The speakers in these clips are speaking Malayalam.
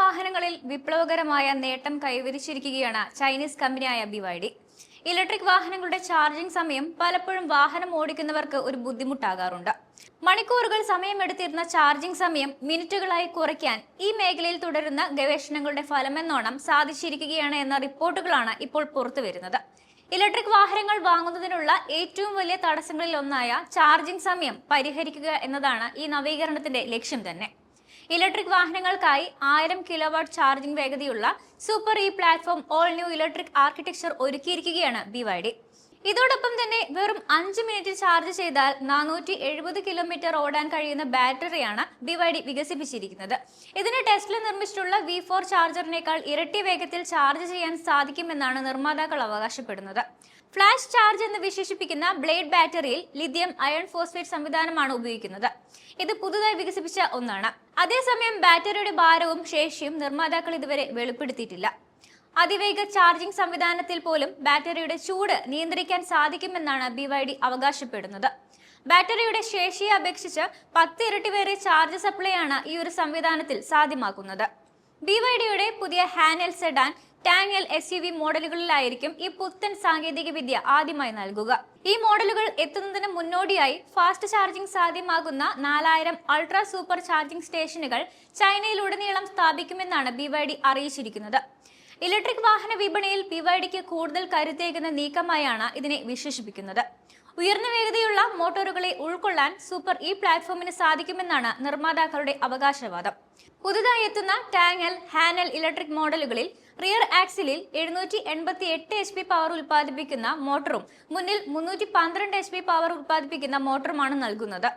വാഹനങ്ങളിൽ വിപ്ലവകരമായ നേട്ടം കൈവരിച്ചിരിക്കുകയാണ് ചൈനീസ് കമ്പനിയായ BYD. ഇലക്ട്രിക് വാഹനങ്ങളുടെ ചാർജിംഗ് സമയം പലപ്പോഴും വാഹനം ഓടിക്കുന്നവർക്ക് ഒരു ബുദ്ധിമുട്ടാകാറുണ്ട്. മണിക്കൂറുകൾ സമയമെടുത്തിരുന്ന ചാർജിംഗ് സമയം മിനിറ്റുകളായി കുറയ്ക്കാൻ ഈ മേഖലയിൽ തുടരുന്ന ഗവേഷണങ്ങളുടെ ഫലമെന്നോണം സാധിച്ചിരിക്കുകയാണ് എന്ന റിപ്പോർട്ടുകളാണ് ഇപ്പോൾ പുറത്തുവരുന്നത്. ഇലക്ട്രിക് വാഹനങ്ങൾ വാങ്ങുന്നതിനുള്ള ഏറ്റവും വലിയ തടസ്സങ്ങളിൽ ഒന്നായ ചാർജിംഗ് സമയം പരിഹരിക്കുക എന്നതാണ് ഈ നവീകരണത്തിന്റെ ലക്ഷ്യം തന്നെ. ഇലക്ട്രിക് വാഹനങ്ങൾക്കായി 1000 കിലോവാട്ട് ചാർജിംഗ് വേഗതയുള്ള super platform all new electric architecture ഒരുക്കിയിരിക്കുകയാണ് BYD. ഇതോടൊപ്പം തന്നെ വെറും 5 മിനിറ്റ് ചാർജ് ചെയ്താൽ 470 കിലോമീറ്റർ ഓടാൻ കഴിയുന്ന ബാറ്ററിയാണ് BYD വികസിപ്പിച്ചിരിക്കുന്നത്. ഇതിന് ടെസ്ല നിർമ്മിച്ചിട്ടുള്ള V4 ചാർജറിനേക്കാൾ ഇരട്ടി വേഗത്തിൽ ചാർജ് ചെയ്യാൻ സാധിക്കുമെന്നാണ് നിർമ്മാതാക്കൾ അവകാശപ്പെടുന്നത്. ഫ്ലാഷ് ചാർജ് എന്ന് വിശേഷിപ്പിക്കുന്ന ബ്ലേഡ് ബാറ്ററിയിൽ ലിഥിയം അയൺ ഫോസ്ഫേറ്റ് സംവിധാനമാണ് ഉപയോഗിക്കുന്നത്. ഇത് പുതുതായി വികസിപ്പിച്ച ഒന്നാണ്. അതേസമയം ബാറ്ററിയുടെ ഭാരവും ശേഷിയും നിർമ്മാതാക്കൾ ഇതുവരെ വെളിപ്പെടുത്തിയിട്ടില്ല. അതിവേഗ ചാർജിംഗ് സംവിധാനത്തിൽ പോലും ബാറ്ററിയുടെ ചൂട് നിയന്ത്രിക്കാൻ സാധിക്കുമെന്നാണ് BYD അവകാശപ്പെടുന്നത്. ബാറ്ററിയുടെ ശേഷിയെ അപേക്ഷിച്ച് 10 ഇരട്ടി വരെ ചാർജ് സപ്ലൈയാണ് ഈ ഒരു സംവിധാനത്തിൽ സാധ്യമാക്കുന്നത്. BYDയുടെ പുതിയ ഹാനൽ സെഡാൻ ടാങ് SUV മോഡലുകളിലായിരിക്കും ഈ പുത്തൻ സാങ്കേതിക വിദ്യ ആദ്യമായി നൽകുക. ഈ മോഡലുകൾ എത്തുന്നതിന് മുന്നോടിയായി ഫാസ്റ്റ് ചാർജിംഗ് സാധ്യമാകുന്ന 4000 അൾട്രാ സൂപ്പർ ചാർജിംഗ് സ്റ്റേഷനുകൾ ചൈനയിലുടനീളം സ്ഥാപിക്കുമെന്നാണ് BYD അറിയിച്ചിരിക്കുന്നത്. ഇലക്ട്രിക് വാഹന വിപണിയിൽ BYDക്ക് കൂടുതൽ കരുത്തേകുന്ന നീക്കമായാണ് ഇതിനെ വിശേഷിപ്പിക്കുന്നത്. ഉയർന്ന വേഗതയുള്ള മോട്ടോറുകളെ ഉൾക്കൊള്ളാൻ സൂപ്പർ പ്ലാറ്റ്ഫോമിന് സാധിക്കുമെന്നാണ് നിർമ്മാതാക്കളുടെ അവകാശവാദം. പുതുതായി എത്തുന്ന ടാങ് ഹാനൽ ഇലക്ട്രിക് മോഡലുകളിൽ റിയർ ആക്സിലിൽ 788 HP പവർ ഉൽപ്പാദിപ്പിക്കുന്ന മോട്ടറും മുന്നിൽ 312 HP പവർ ഉൽപ്പാദിപ്പിക്കുന്ന മോട്ടറുമാണ് നൽകുന്നത്.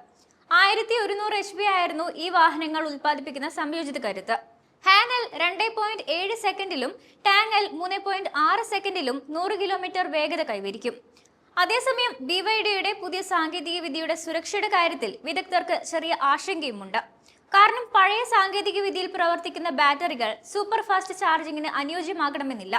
1100 HP ആയിരുന്നു ഈ വാഹനങ്ങൾ ഉൽപ്പാദിപ്പിക്കുന്ന സംയോജിത കരുത്ത്. ഹാനൽ 2.7 സെക്കൻഡിലും ടാങ് 3.6 സെക്കൻഡിലും 100 കിലോമീറ്റർ വേഗത കൈവരിക്കും. അതേസമയം BYDയുടെ പുതിയ സാങ്കേതിക വിദ്യയുടെ സുരക്ഷയുടെ കാര്യത്തിൽ വിദഗ്ധർക്ക് ചെറിയ ആശങ്കയുമുണ്ട്. കാരണം പഴയ സാങ്കേതിക വിദ്യയിൽ പ്രവർത്തിക്കുന്ന ബാറ്ററികൾ സൂപ്പർ ഫാസ്റ്റ് ചാർജിങ്ങിന് അനുയോജ്യമാകണമെന്നില്ല.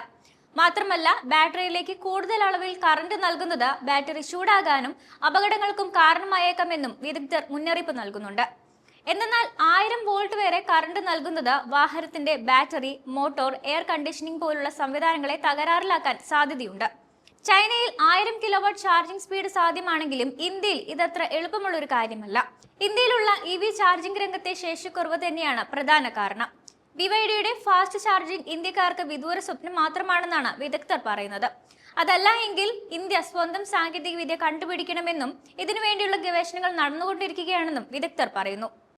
മാത്രമല്ല ബാറ്ററിയിലേക്ക് കൂടുതൽ അളവിൽ കറണ്ട് നൽകുന്നത് ബാറ്ററി ചൂടാകാനും അപകടങ്ങൾക്കും കാരണമായേക്കാമെന്നും വിദഗ്ധർ മുന്നറിയിപ്പ് നൽകുന്നുണ്ട്. എന്നാൽ 1000 വോൾട്ട് വരെ കറണ്ട് നൽകുന്നത് വാഹനത്തിന്റെ ബാറ്ററി, മോട്ടോർ, എയർ കണ്ടീഷനിംഗ് പോലുള്ള സംവിധാനങ്ങളെ തകരാറിലാക്കാൻ സാധ്യതയുണ്ട്. ചൈനയിൽ 1000 കിലോവാട്ട് ചാർജിംഗ് സ്പീഡ് സാധ്യമാണെങ്കിലും ഇന്ത്യയിൽ ഇതത്ര എളുപ്പമുള്ള ഒരു കാര്യമല്ല. ഇന്ത്യയിലുള്ള EV ചാർജിംഗ് രംഗത്തെ ശേഷിക്കുറവ് തന്നെയാണ് പ്രധാന കാരണം. BYDയുടെ ഫാസ്റ്റ് ചാർജിംഗ് ഇന്ത്യക്കാർക്ക് വിദൂര സ്വപ്നം മാത്രമാണെന്നാണ് വിദഗ്ധർ പറയുന്നത്. അതല്ല എങ്കിൽ ഇന്ത്യ സ്വന്തം സാങ്കേതിക വിദ്യ കണ്ടുപിടിക്കണമെന്നും ഇതിനുവേണ്ടിയുള്ള ഗവേഷണങ്ങൾ നടന്നുകൊണ്ടിരിക്കുകയാണെന്നും വിദഗ്ധർ പറയുന്നു.